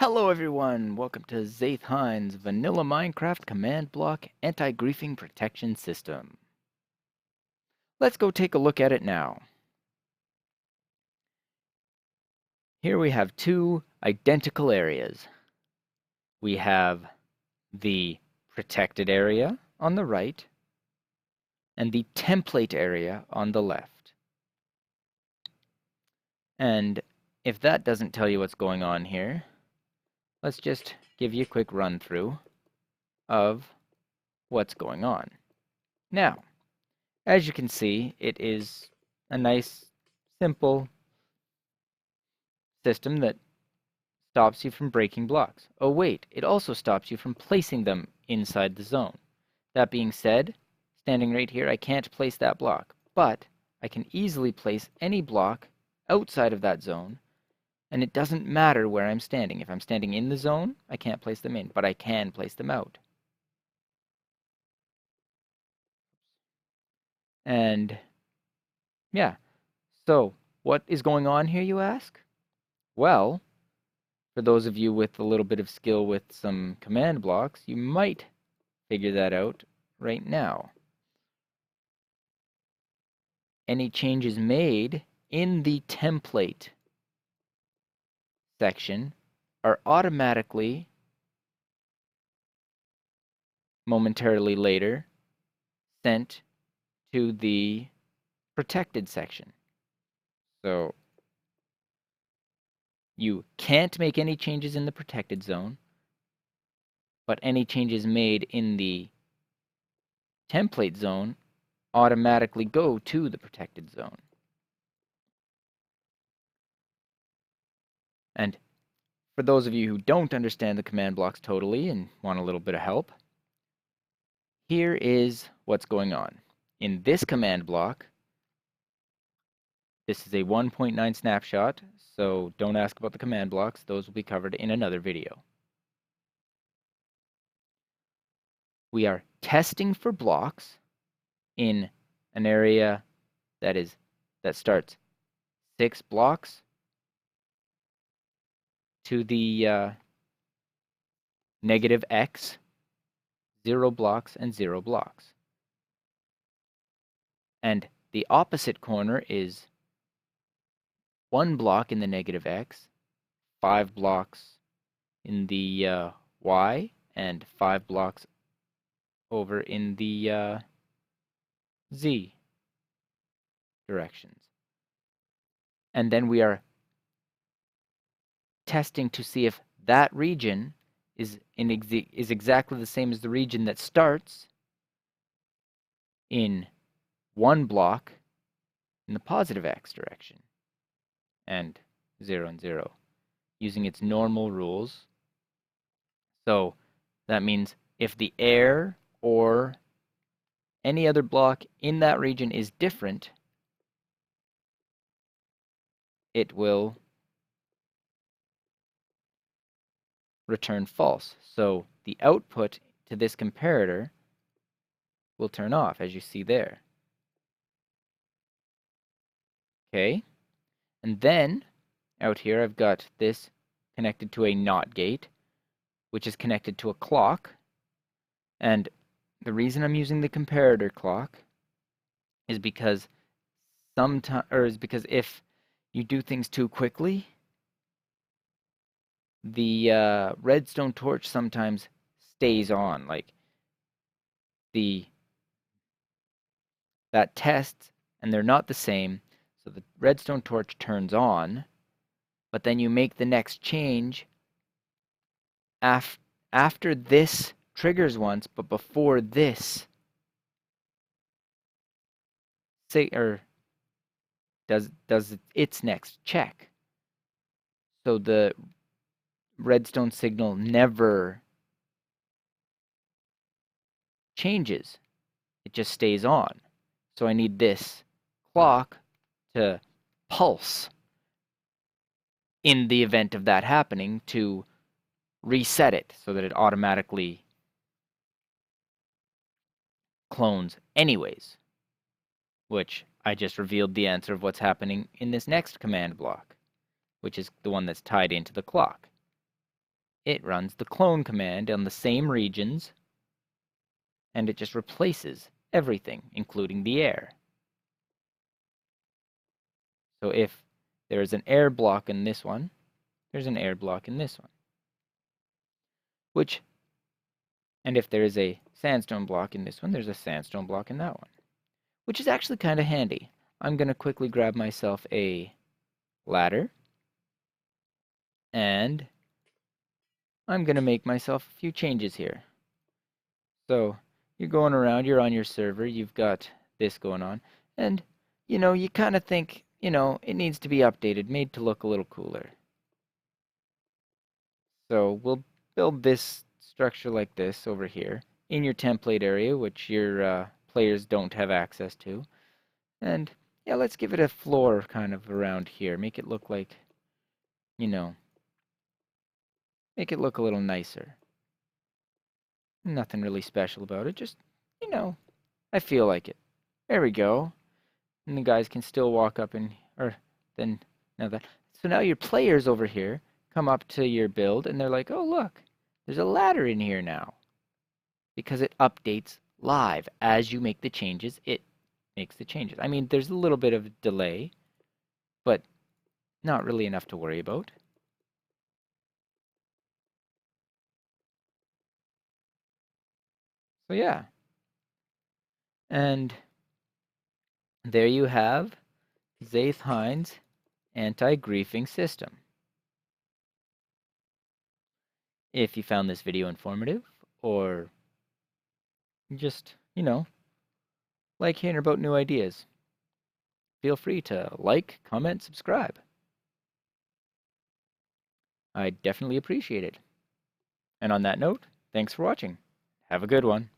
Hello everyone, welcome to Zaith Hines' Vanilla Minecraft Command Block Anti-Griefing Protection System. Let's go take a look at it now. Here we have two identical areas. We have the protected area on the right and the template area on the left. And if that doesn't tell you what's going on here, let's just give you a quick run through of what's going on. Now, as you can see, it is a nice, simple system that stops you from breaking blocks. Oh wait, it also stops you from placing them inside the zone. That being said, standing right here, I can't place that block, but I can easily place any block outside of that zone, and it doesn't matter where I'm standing. If I'm standing in the zone, I can't place them in, but I can place them out. And yeah, so what is going on here, you ask? Well, for those of you with a little bit of skill with some command blocks, you might figure that out right now. Any changes made in the template section are automatically, momentarily later, sent to the protected section. So you can't make any changes in the protected zone, but any changes made in the template zone automatically go to the protected zone. And for those of you who don't understand the command blocks totally and want a little bit of help, here is what's going on. In this command block, this is a 1.9 snapshot, so don't ask about the command blocks. Those will be covered in another video. We are testing for blocks in an area that starts 6 blocks to the negative x, 0 blocks, and 0 blocks. And the opposite corner is 1 block in the negative x, 5 blocks in the y, and 5 blocks over in the z directions. And then we are testing to see if that region is exactly the same as the region that starts in 1 block in the positive x direction, and 0 and 0, using its normal rules. So that means if the air or any other block in that region is different, it will return false. So the output to this comparator will turn off, as you see there. Okay, and then out here I've got this connected to a NOT gate, which is connected to a clock. And the reason I'm using the comparator clock is because if you do things too quickly, the redstone torch sometimes stays on. Like that tests, and they're not the same. So the redstone torch turns on, but then you make the next change after this triggers once, but before this does its next check. So the redstone signal never changes. It just stays on. So I need this clock to pulse in the event of that happening to reset it so that it automatically clones anyways, which I just revealed the answer of what's happening in this next command block, which is the one that's tied into the clock. it runs the clone command on the same regions, and it just replaces everything, including the air. So if there is an air block in this one, there's an air block in this one. And if there is a sandstone block in this one, there's a sandstone block in that one. Which is actually kind of handy. I'm going to quickly grab myself a ladder. And I'm going to make myself a few changes here. So you're going around, you're on your server, you've got this going on. And, you kind of think, it needs to be updated, made to look a little cooler. So we'll build this structure like this over here in your template area, which your players don't have access to. And yeah, let's give it a floor kind of around here. Make it look like, make it look a little nicer. Nothing really special about it, just, I feel like it. There we go. And the guys can still walk up and, so now your players over here come up to your build and they're like, oh, look, there's a ladder in here now. Because it updates live. As you make the changes, it makes the changes. I mean, there's a little bit of delay, but not really enough to worry about. So yeah. And there you have Zaith Hines' anti-griefing system. If you found this video informative, or just, like hearing about new ideas, feel free to like, comment, subscribe. I definitely appreciate it. And on that note, thanks for watching. Have a good one.